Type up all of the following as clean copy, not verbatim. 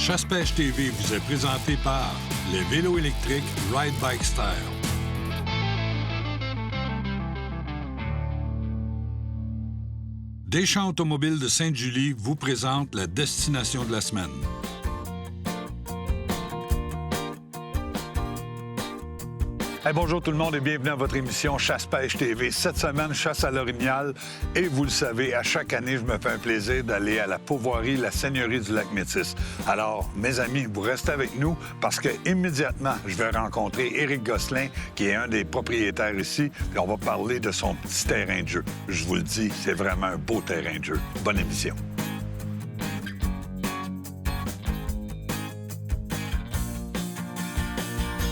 Chasse-Pêche TV vous est présenté par les vélos électriques Ride Bike Style. Deschamps Automobiles de Sainte-Julie vous présente la destination de la semaine. Hey, bonjour tout le monde et bienvenue à votre émission Chasse-Pêche TV. Cette semaine, chasse à l'orignal. Et vous le savez, à chaque année, je me fais un plaisir d'aller à la pourvoirie, la seigneurie du Lac-Métis. Alors, mes amis, vous restez avec nous parce que immédiatement, je vais rencontrer Éric Gosselin, qui est un des propriétaires ici. Puis on va parler de son petit terrain de jeu. Je vous le dis, c'est vraiment un beau terrain de jeu. Bonne émission.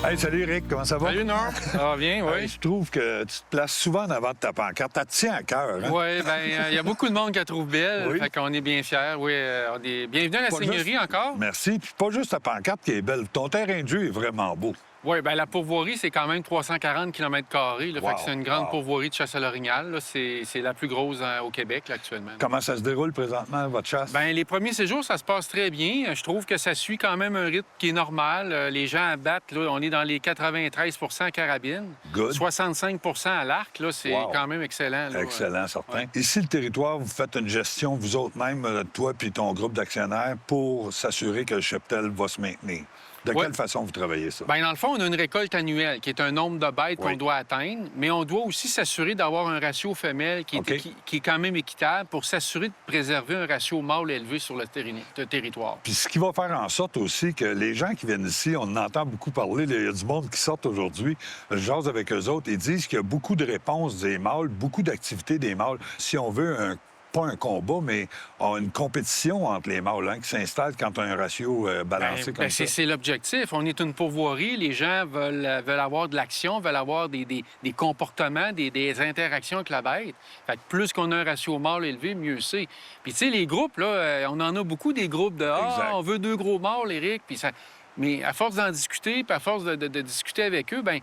Hey, salut Eric, comment ça va? Salut Norm, ça va bien, oui. Hey, je trouve que tu te places souvent en avant de ta pancarte. Ça te tient à cœur, hein? Oui, bien, il y a beaucoup de monde qui la trouve belle, Oui. fait qu'on est bien fiers. Oui, on est bienvenue à la Pas Seigneurie juste- encore. Merci. Puis pas juste ta pancarte qui est belle. Ton terrain de jeu est vraiment beau. Oui, bien, la pourvoirie, c'est quand même 340 km². Wow, Fait que c'est une grande wow. pourvoirie de chasse à l'orignal. Là. C'est la plus grosse au Québec, là, actuellement. Comment ça se déroule présentement, votre chasse? Bien, les premiers séjours, ça se passe très bien. Je trouve que ça suit quand même un rythme qui est normal. Les gens abattent, là, on est dans les 93 à carabine, Good. 65 à l'arc. Là, c'est Wow. quand même excellent. Là. Excellent, certain. Ouais. Ici, le territoire, vous faites une gestion, vous autres même, toi puis ton groupe d'actionnaires, pour s'assurer que le cheptel va se maintenir. De Ouais. quelle façon vous travaillez ça? Bien, dans le fond, on a une récolte annuelle qui est un nombre de bêtes Oui. qu'on doit atteindre, mais on doit aussi s'assurer d'avoir un ratio femelle qui est, OK. qui est quand même équitable pour s'assurer de préserver un ratio mâle élevé sur le territoire. Puis ce qui va faire en sorte aussi que les gens qui viennent ici, on en entend beaucoup parler, il y a du monde qui sort aujourd'hui, je jase avec eux autres, ils disent qu'il y a beaucoup de réponses des mâles, beaucoup d'activités des mâles. Si on veut pas un combat, mais une compétition entre les mâles qui s'installe quand on a un ratio balancé comme ça. C'est l'objectif. On est une pourvoirie. Les gens veulent avoir de l'action, veulent avoir des comportements, des interactions avec la bête. Fait que plus qu'on a un ratio mâle élevé, mieux c'est. Puis, tu sais, les groupes, là, on en a beaucoup des groupes de Exact. on veut 2 gros mâles, Éric. Puis ça... Mais à force d'en discuter, puis à force de discuter avec eux, bien,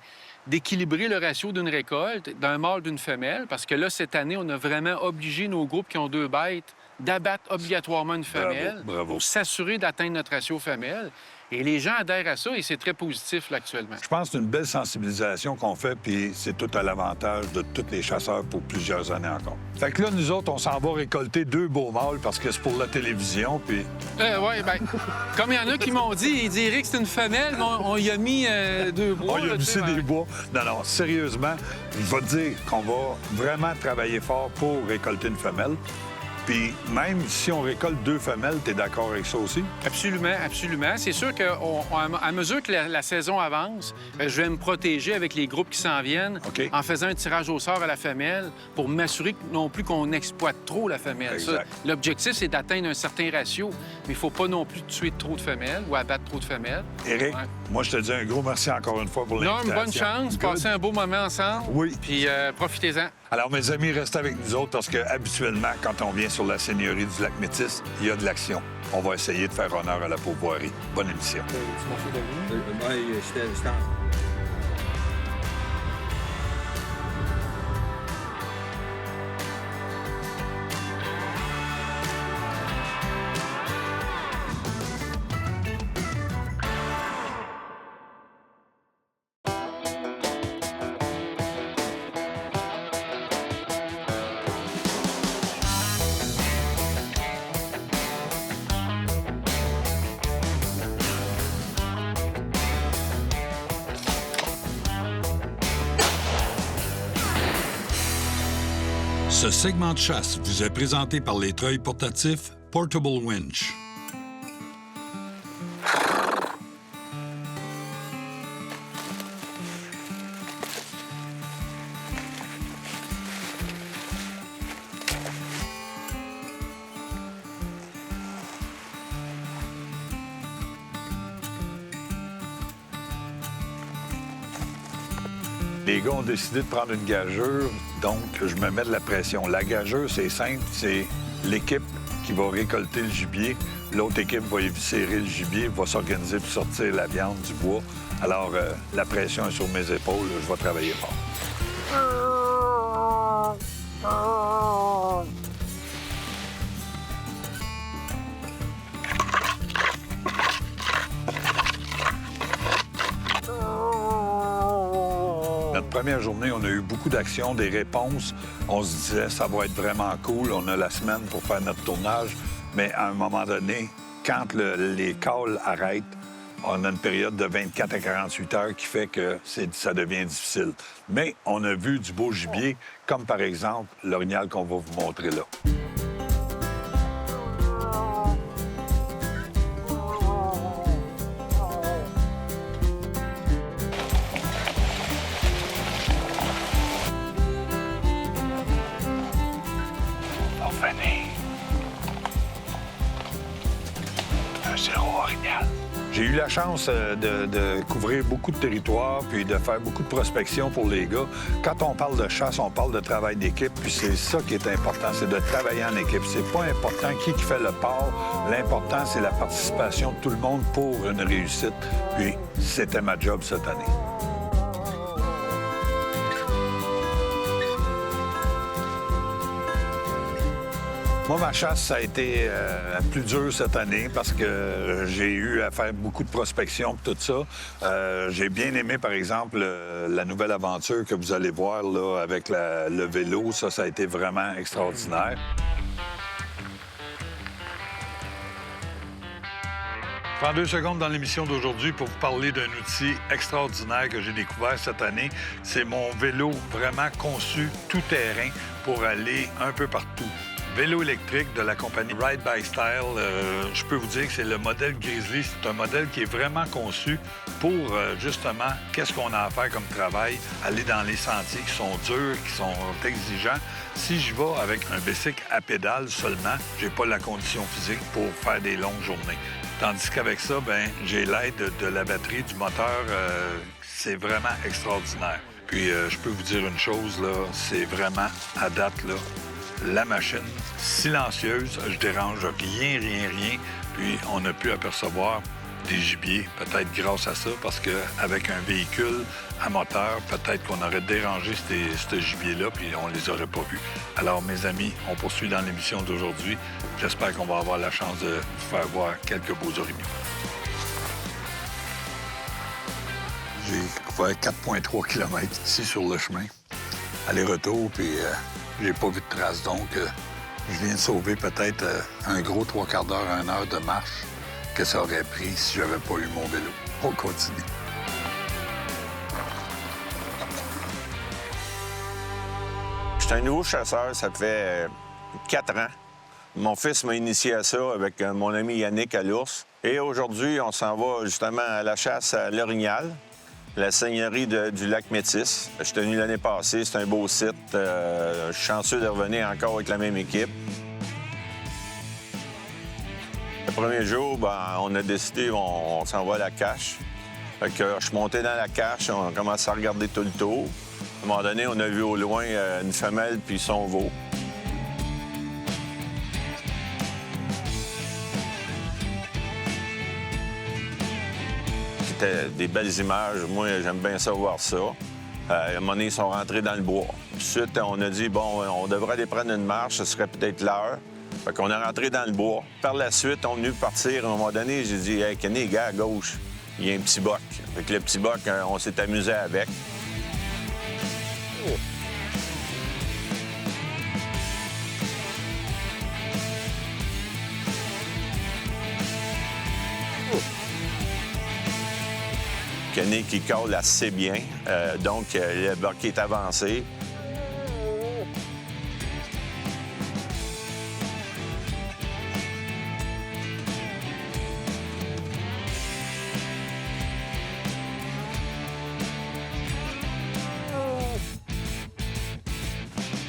d'équilibrer le ratio d'une récolte, d'un mâle, d'une femelle, parce que là, cette année, on a vraiment obligé nos groupes qui ont 2 bêtes d'abattre obligatoirement une femelle bravo. pour s'assurer d'atteindre notre ratio femelle. Et les gens adhèrent à ça et c'est très positif là, actuellement. Je pense que c'est une belle sensibilisation qu'on fait, puis c'est tout à l'avantage de tous les chasseurs pour plusieurs années encore. Fait que là, nous autres, on s'en va récolter 2 beaux mâles parce que c'est pour la télévision, puis... Oui, bien, comme il y en a qui m'ont dit, ils diraient que c'est une femelle, mais on y a mis 2 bois. On y a là, tu sais, vissé des bois. Non, sérieusement, je vais te dire qu'on va vraiment travailler fort pour récolter une femelle. Puis même si on récolte 2 femelles, t'es d'accord avec ça aussi? Absolument, absolument. C'est sûr qu'à mesure que la saison avance, je vais me protéger avec les groupes qui s'en viennent OK. en faisant un tirage au sort à la femelle pour m'assurer non plus qu'on exploite trop la femelle. Exact. L'objectif, c'est d'atteindre un certain ratio, mais il ne faut pas non plus tuer trop de femelles ou abattre trop de femelles. Éric, Ouais. moi, je te dis un gros merci encore une fois pour Non, l'invitation. bonne chance. Good. Passez un beau moment ensemble. Oui. Puis profitez-en. Alors, mes amis, restez avec nous autres parce que habituellement, quand on vient sur la seigneurie du Lac-Métis, il y a de l'action. On va essayer de faire honneur à la pourvoirie. Bonne émission. J'étais en... Ce segment de chasse vous est présenté par les treuils portatifs Portable Winch. Les gars ont décidé de prendre une gageure, donc je me mets de la pression. La gageure, c'est simple, c'est l'équipe qui va récolter le gibier. L'autre équipe va éviscérer le gibier, va s'organiser pour sortir la viande du bois. Alors, la pression est sur mes épaules, je vais travailler fort. première journée, on a eu beaucoup d'actions, des réponses. On se disait, ça va être vraiment cool, on a la semaine pour faire notre tournage. Mais à un moment donné, quand les calls arrêtent, on a une période de 24 à 48 heures qui fait que ça devient difficile. Mais on a vu du beau gibier, comme par exemple l'orignal qu'on va vous montrer là. J'ai eu la chance de couvrir beaucoup de territoires puis de faire beaucoup de prospection pour les gars. Quand on parle de chasse, on parle de travail d'équipe, puis c'est ça qui est important, c'est de travailler en équipe. C'est pas important qui fait le part. L'important, c'est la participation de tout le monde pour une réussite. Puis c'était ma job cette année. Moi, ma chasse, ça a été plus dur cette année parce que j'ai eu à faire beaucoup de prospection et tout ça. J'ai bien aimé, par exemple, la nouvelle aventure que vous allez voir là, avec le vélo. Ça a été vraiment extraordinaire. Je prends 2 secondes dans l'émission d'aujourd'hui pour vous parler d'un outil extraordinaire que j'ai découvert cette année. C'est mon vélo vraiment conçu tout-terrain pour aller un peu partout. Vélo électrique de la compagnie Ride by Style. Je peux vous dire que c'est le modèle Grizzly. C'est un modèle qui est vraiment conçu pour, justement, qu'est-ce qu'on a à faire comme travail, aller dans les sentiers qui sont durs, qui sont exigeants. Si je vais avec un bicycle à pédale seulement, j'ai pas la condition physique pour faire des longues journées. Tandis qu'avec ça, ben j'ai l'aide de la batterie, du moteur. C'est vraiment extraordinaire. Puis, je peux vous dire une chose, là, c'est vraiment, à date, là, la machine silencieuse, je dérange rien. Puis on a pu apercevoir des gibiers, peut-être grâce à ça, parce qu'avec un véhicule à moteur, peut-être qu'on aurait dérangé ce gibier-là, puis on les aurait pas vus. Alors, mes amis, on poursuit dans l'émission d'aujourd'hui. J'espère qu'on va avoir la chance de vous faire voir quelques beaux orignaux. J'ai couvert 4,3 km ici sur le chemin. Aller-retour, puis j'ai pas vu de traces. Donc, je viens de sauver peut-être un gros 3/4 d'heure à 1 heure de marche que ça aurait pris si j'avais pas eu mon vélo. On continue. Je suis un nouveau chasseur, ça fait 4 ans. Mon fils m'a initié à ça avec mon ami Yannick à l'ours. Et aujourd'hui, on s'en va justement à la chasse à l'orignal, la seigneurie du lac Métis. Je suis venu l'année passée, c'est un beau site. Je suis chanceux de revenir encore avec la même équipe. Le premier jour, on a décidé, on s'en va à la cache. Fait que je suis monté dans la cache, on a commencé à regarder tout le tour. À un moment donné, on a vu au loin une femelle puis son veau. C'était des belles images. Moi, j'aime bien ça voir ça. À un moment donné, ils sont rentrés dans le bois. Ensuite, on a dit, bon, on devrait aller prendre une marche, ce serait peut-être l'heure. Fait qu'on est rentré dans le bois. Par la suite, on est venu partir. À un moment donné, j'ai dit, hey, Kenny, gars, à gauche, il y a un petit boc. Fait que le petit boc, on s'est amusé avec. Kenny qui colle assez bien, donc le boc est avancé.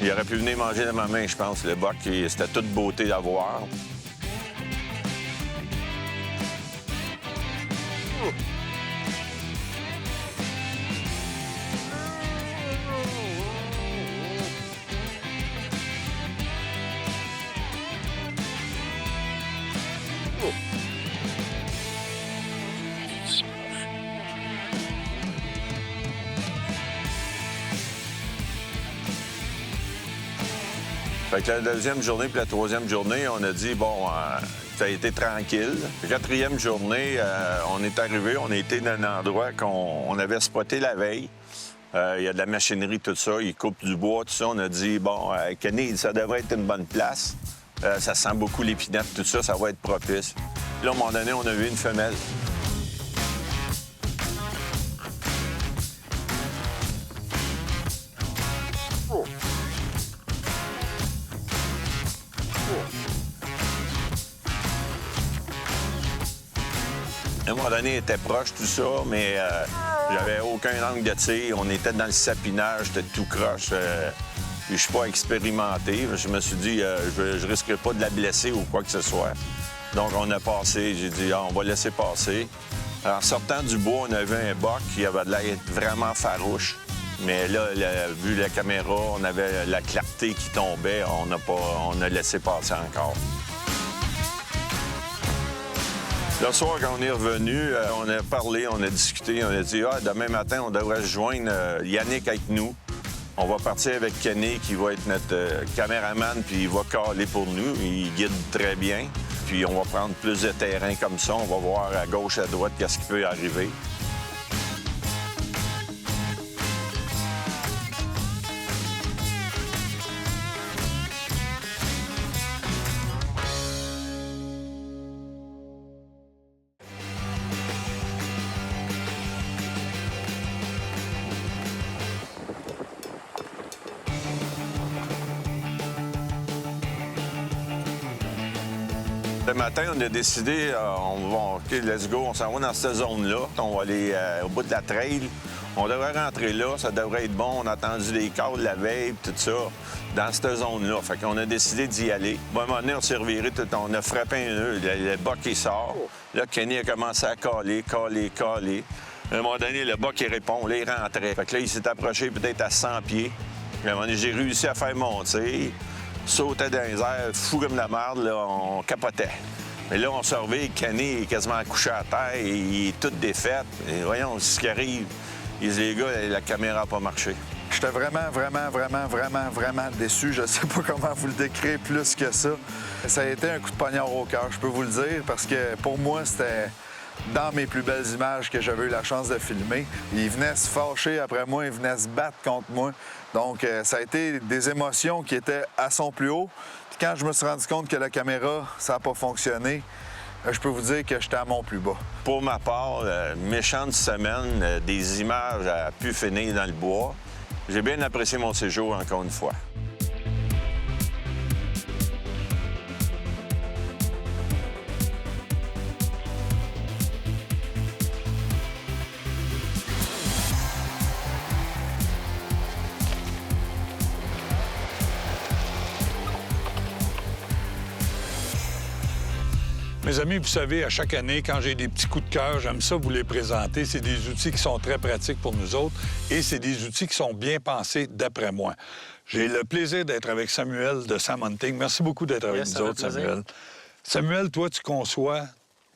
Il aurait pu venir manger dans ma main, je pense. Le boc, c'était toute beauté à voir. Fait que la deuxième journée puis la troisième journée, on a dit, bon, ça a été tranquille. La quatrième journée, on est arrivé, on a été dans un endroit qu'on avait spoté la veille. Il y a de la machinerie, tout ça. Il coupe du bois, tout ça. On a dit, bon, Kenny, ça devrait être une bonne place. Ça sent beaucoup l'épinette, tout ça. Ça va être propice. Là, à un moment donné, on a vu une femelle. À un moment donné, il était proche, tout ça, mais j'avais aucun angle de tir. On était dans le sapinage, j'étais tout croche. Je suis pas expérimenté. Je me suis dit, je risquerais pas de la blesser ou quoi que ce soit. Donc, on a passé. J'ai dit, on va laisser passer. En sortant du bois, on a vu un boc qui avait de l'air vraiment farouche. Mais là, vu la caméra, on avait la clarté qui tombait. On a laissé passer encore. Le soir, quand on est revenu, on a parlé, on a discuté, on a dit « demain matin, on devrait se joindre Yannick avec nous. On va partir avec Kenny, qui va être notre caméraman, puis il va caler pour nous. Il guide très bien. Puis on va prendre plus de terrain comme ça. On va voir à gauche, à droite, qu'est-ce qui peut arriver. » Le matin, on a décidé, OK, let's go, on s'en va dans cette zone-là. On va aller au bout de la trail. On devrait rentrer là, ça devrait être bon. On a entendu des câbles la veille, tout ça, dans cette zone-là. Fait qu'on a décidé d'y aller. Bon, à un moment donné, on s'est reviré, on a frappé un nœud, le boc qui sort. Là, Kenny a commencé à caler. À un moment donné, le boc, il répond, là, il rentrait. Fait que là, il s'est approché peut-être à 100 pieds. Puis à un moment donné, j'ai réussi à faire monter. Sautait dans les airs, fou comme la merde, là, on capotait. Mais là, on surveille, Kenny est quasiment couché à terre, il est tout défait. Et voyons ce qui arrive. Ils disent, les gars, la caméra n'a pas marché. J'étais vraiment déçu. Je ne sais pas comment vous le décrire plus que ça. Ça a été un coup de poignard au cœur, je peux vous le dire, parce que pour moi, c'était dans mes plus belles images que j'avais eu la chance de filmer. Il venait se fâcher après moi, il venait se battre contre moi. Donc, ça a été des émotions qui étaient à son plus haut. Puis quand je me suis rendu compte que la caméra, ça n'a pas fonctionné, je peux vous dire que j'étais à mon plus bas. Pour ma part, méchante semaine, des images à pu finir dans le bois. J'ai bien apprécié mon séjour, encore une fois. Mes amis, vous savez, à chaque année, quand j'ai des petits coups de cœur, j'aime ça vous les présenter. C'est des outils qui sont très pratiques pour nous autres et c'est des outils qui sont bien pensés d'après moi. J'ai le plaisir d'être avec Samuel de Sam Hunting. Merci beaucoup d'être avec nous autres, Samuel. Samuel, toi, tu conçois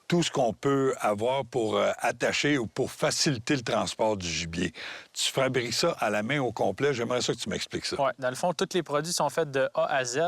tout ce qu'on peut avoir pour attacher ou pour faciliter le transport du gibier. Tu fabriques ça à la main au complet. J'aimerais ça que tu m'expliques ça. Oui. Dans le fond, tous les produits sont faits de A à Z.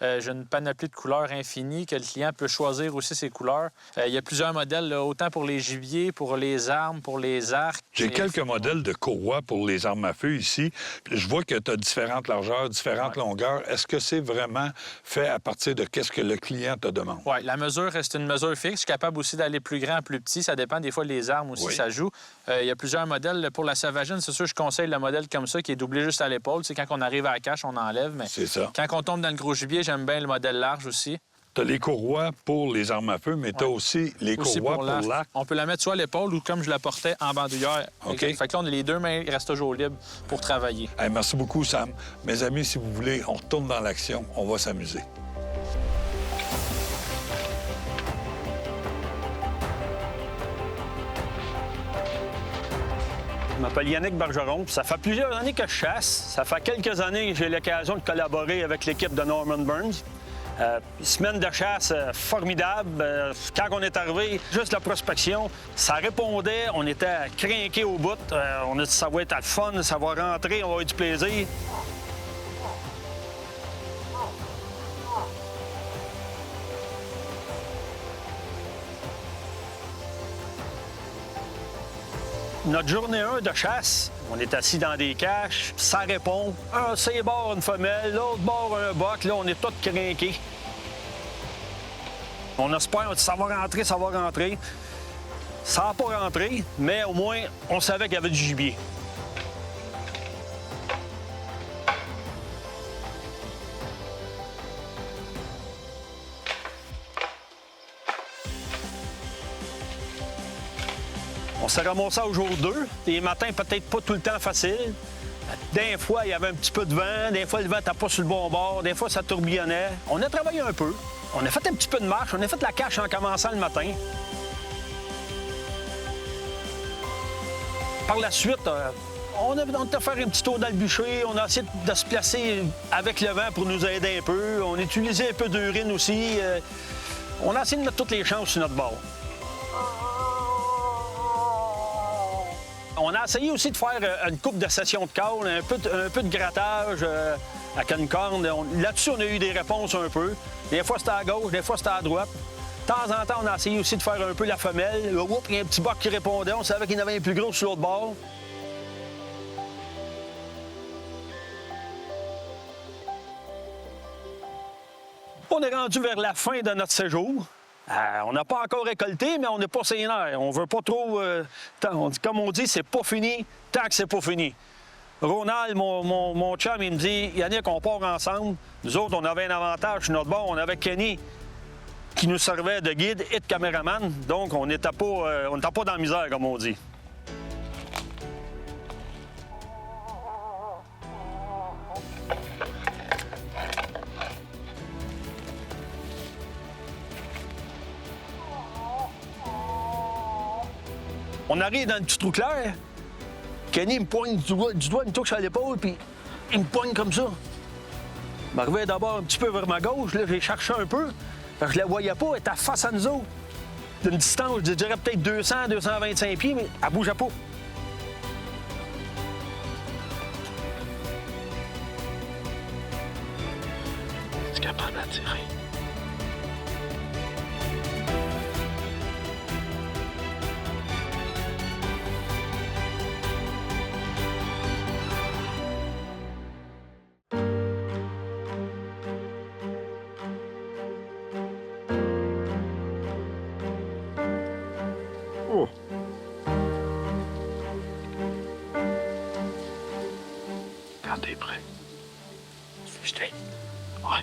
J'ai une panoplie de couleurs infinie que le client peut choisir aussi ses couleurs. Il y a plusieurs modèles, là, autant pour les gibiers, pour les armes, pour les arcs. J'ai quelques modèles de courroies pour les armes à feu ici. Je vois que tu as différentes largeurs, différentes longueurs. Est-ce que c'est vraiment fait à partir de qu'est-ce que le client te demande? Oui, la mesure reste une mesure fixe. Je suis capable aussi d'aller plus grand, plus petit. Ça dépend des fois les armes aussi, ça joue. Il y a plusieurs modèles. Pour la Savagine, c'est sûr, je conseille le modèle comme ça, qui est doublé juste à l'épaule. C'est quand on arrive à la cache, on enlève. Mais c'est ça. Quand on tombe dans le gros gibier, j'aime bien le modèle large aussi. Tu as les courroies pour les armes à feu, mais tu as aussi les courroies pour l'arc. On peut la mettre soit à l'épaule ou comme je la portais en bandoulière. OK. Fait que là, on a les deux mains, il reste toujours libre pour travailler. Hey, merci beaucoup, Sam. Mes amis, si vous voulez, on retourne dans l'action. On va s'amuser. Je m'appelle Yannick Bergeron. Ça fait plusieurs années que je chasse. Ça fait quelques années que j'ai l'occasion de collaborer avec l'équipe de Norman Burns. Semaine de chasse formidable. Quand on est arrivé, juste la prospection, ça répondait. On était crinqués au bout. On a dit ça va être le fun, ça va rentrer, on va avoir du plaisir. Notre journée 1 de chasse, On est assis dans des caches, ça répond. Un c'est bord une femelle, l'autre bord un boc. Là, on est tous crinqués. On espère que ça va rentrer, ça va rentrer. Ça n'a pas rentré, mais au moins, on savait qu'il y avait du gibier. On s'est ramassé au jour 2. Les matins, peut-être pas tout le temps facile. Des fois, il y avait un petit peu de vent. Des fois, le vent n'était pas sur le bon bord. Des fois, ça tourbillonnait. On a travaillé un peu. On a fait un petit peu de marche. On a fait la cache en commençant le matin. Par la suite, on a fait un petit tour dans le bûcher. On a essayé de se placer avec le vent pour nous aider un peu. On a utilisé un peu d'urine aussi. On a essayé de mettre toutes les chances sur notre bord. On a essayé aussi de faire une coupe de session de call, un peu de grattage avec une corne. Là-dessus, on a eu des réponses un peu. Des fois, c'était à gauche, des fois, c'était à droite. De temps en temps, on a essayé aussi de faire un peu la femelle. Il y a un petit boc qui répondait. On savait qu'il y en avait un plus gros sur l'autre bord. On est rendu vers la fin de notre séjour. On n'a pas encore récolté, mais on n'est pas sénère. On veut pas trop... comme on dit, c'est pas fini tant que c'est pas fini. Ronald, mon chum, il me dit, Yannick, on part ensemble. Nous autres, on avait un avantage sur notre bord. On avait Kenny qui nous servait de guide et de caméraman. Donc, on n'était pas dans la misère, comme on dit. On arrive dans le petit trou clair. Kenny me poigne du doigt, il me touche à l'épaule, puis il me poigne comme ça. Je m'arrivais d'abord un petit peu vers ma gauche, là, j'ai cherché un peu. Je la voyais pas, elle était face à nous autres. D'une distance, je dirais peut-être 200, 225 pieds, mais elle bougeait pas. C'est capable d'attirer. Quand t'es prêt. Je t'aide. Ouais.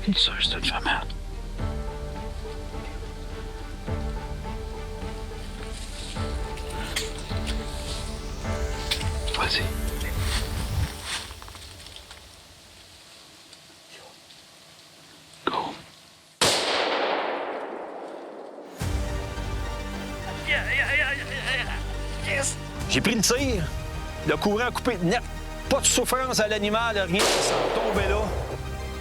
Puis ça, c'est une femelle. Vas-y. Go. J'ai pris le tir, le courant coupé net. Pas de souffrance à l'animal, rien. Ça tombait là.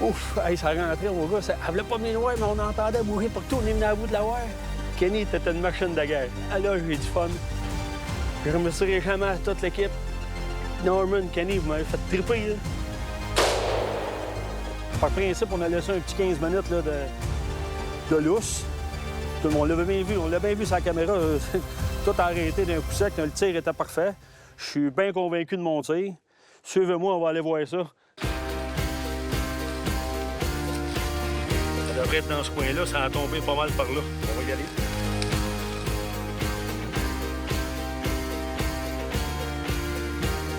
Ouf, hey, ça rentrait, mon gars. Elle voulait pas venir loin, mais on entendait bouger partout. On est venu à bout de la wire. Kenny était une machine de guerre. Ah là, j'ai du fun. Je remercierai jamais toute l'équipe. Norman, Kenny, vous m'avez fait triper, là. Par principe, on a laissé un petit 15 minutes là, de lousse. On l'avait bien vu, sur la caméra. Tout arrêté d'un coup sec, le tir était parfait. Je suis bien convaincu de mon tir. Suivez-moi, on va aller voir ça. Ça devrait être dans ce coin-là, ça a tombé pas mal par là. On va y aller.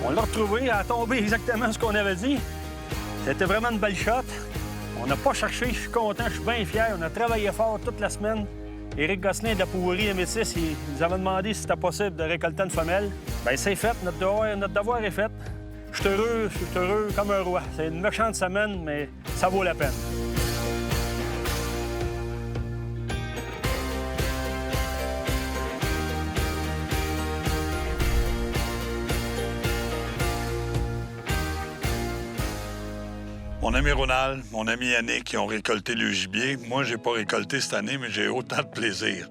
On l'a retrouvé, elle a tombé exactement ce qu'on avait dit. C'était vraiment une belle shot. On n'a pas cherché, je suis content, je suis bien fier. On a travaillé fort toute la semaine. Éric Gosselin de la Pouvoirie M6, il nous avait demandé si c'était possible de récolter une femelle. Bien, c'est fait, notre devoir est fait. Je suis heureux comme un roi. C'est une méchante semaine, mais ça vaut la peine. Mon ami Ronald, mon ami Yannick, qui ont récolté le gibier. Moi, j'ai pas récolté cette année, mais j'ai autant de plaisir.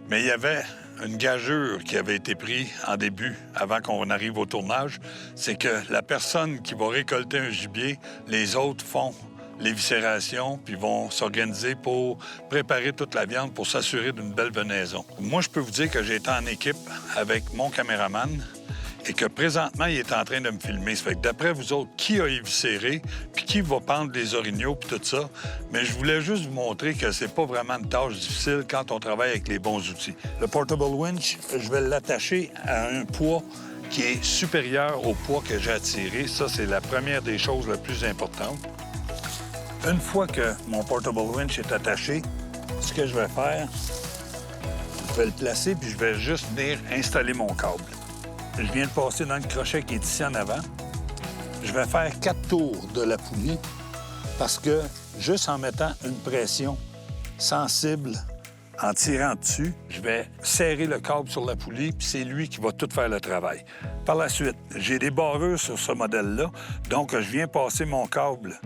Mais il y avait une gageure qui avait été prise en début, avant qu'on arrive au tournage, c'est que la personne qui va récolter un gibier, les autres font l'éviscération, puis vont s'organiser pour préparer toute la viande pour s'assurer d'une belle venaison. Moi, je peux vous dire que j'ai été en équipe avec mon caméraman et que présentement, il est en train de me filmer. Ça fait que d'après vous autres, qui a éviscéré, puis qui va pendre les orignaux, puis tout ça, mais je voulais juste vous montrer que c'est pas vraiment une tâche difficile quand on travaille avec les bons outils. Le portable winch, je vais l'attacher à un poids qui est supérieur au poids que j'ai à tirer. Ça, c'est la première des choses les plus importantes. Une fois que mon portable winch est attaché, ce que je vais faire, je vais le placer puis je vais juste venir installer mon câble. Je viens de passer dans le crochet qui est ici en avant. Je vais faire 4 tours de la poulie parce que juste en mettant une pression sensible, en tirant dessus, je vais serrer le câble sur la poulie puis c'est lui qui va tout faire le travail. Par la suite, j'ai des barrures sur ce modèle-là, donc je viens passer mon câble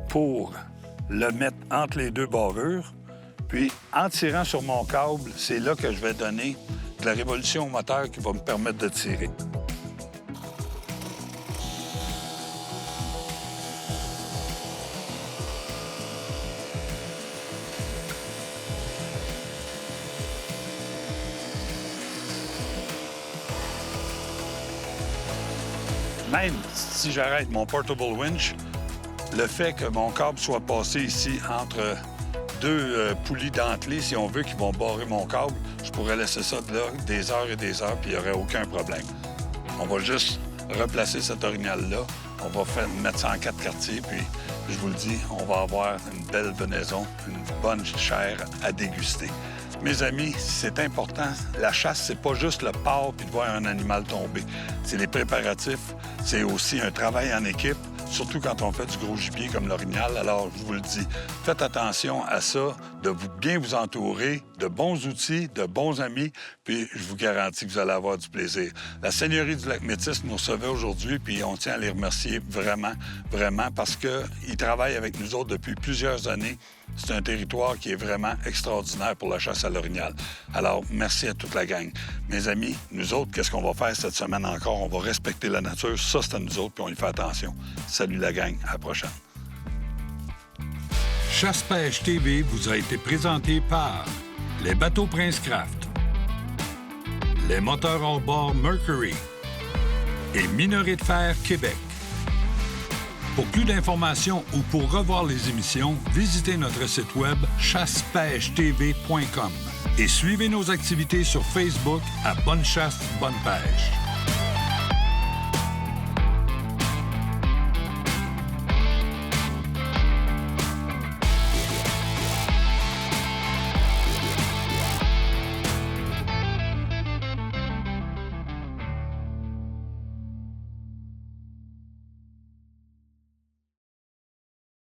pour le mettre entre les deux barrures. Puis, en tirant sur mon câble, c'est là que je vais donner de la révolution au moteur qui va me permettre de tirer. Même si j'arrête mon portable winch, le fait que mon câble soit passé ici entre deux poulies dentelées, si on veut, qui vont barrer mon câble, je pourrais laisser ça de là des heures et des heures, puis il n'y aurait aucun problème. On va juste replacer cet orignal-là. On va mettre ça en 4 quartiers, puis je vous le dis, on va avoir une belle venaison, une bonne chair à déguster. Mes amis, c'est important. La chasse, c'est pas juste le part puis de voir un animal tomber. C'est les préparatifs. C'est aussi un travail en équipe, surtout quand on fait du gros gibier comme l'orignal. Alors, je vous le dis, faites attention à ça, de bien vous entourer, de bons outils, de bons amis, puis je vous garantis que vous allez avoir du plaisir. La Seigneurie du Lac-Métis nous recevait aujourd'hui, puis on tient à les remercier vraiment, vraiment, parce qu'ils travaillent avec nous autres depuis plusieurs années. C'est un territoire qui est vraiment extraordinaire pour la chasse à l'orignal. Alors, merci à toute la gang. Mes amis, nous autres, qu'est-ce qu'on va faire cette semaine encore? On va respecter la nature. Ça, c'est à nous autres, puis on y fait attention. Salut la gang, à la prochaine. Chasse-Pêche TV vous a été présenté par les bateaux Prince Craft, les moteurs hors bord Mercury et Minerai de fer Québec. Pour plus d'informations ou pour revoir les émissions, visitez notre site web chassepêchetv.com et suivez nos activités sur Facebook à Bonne Chasse, Bonne Pêche.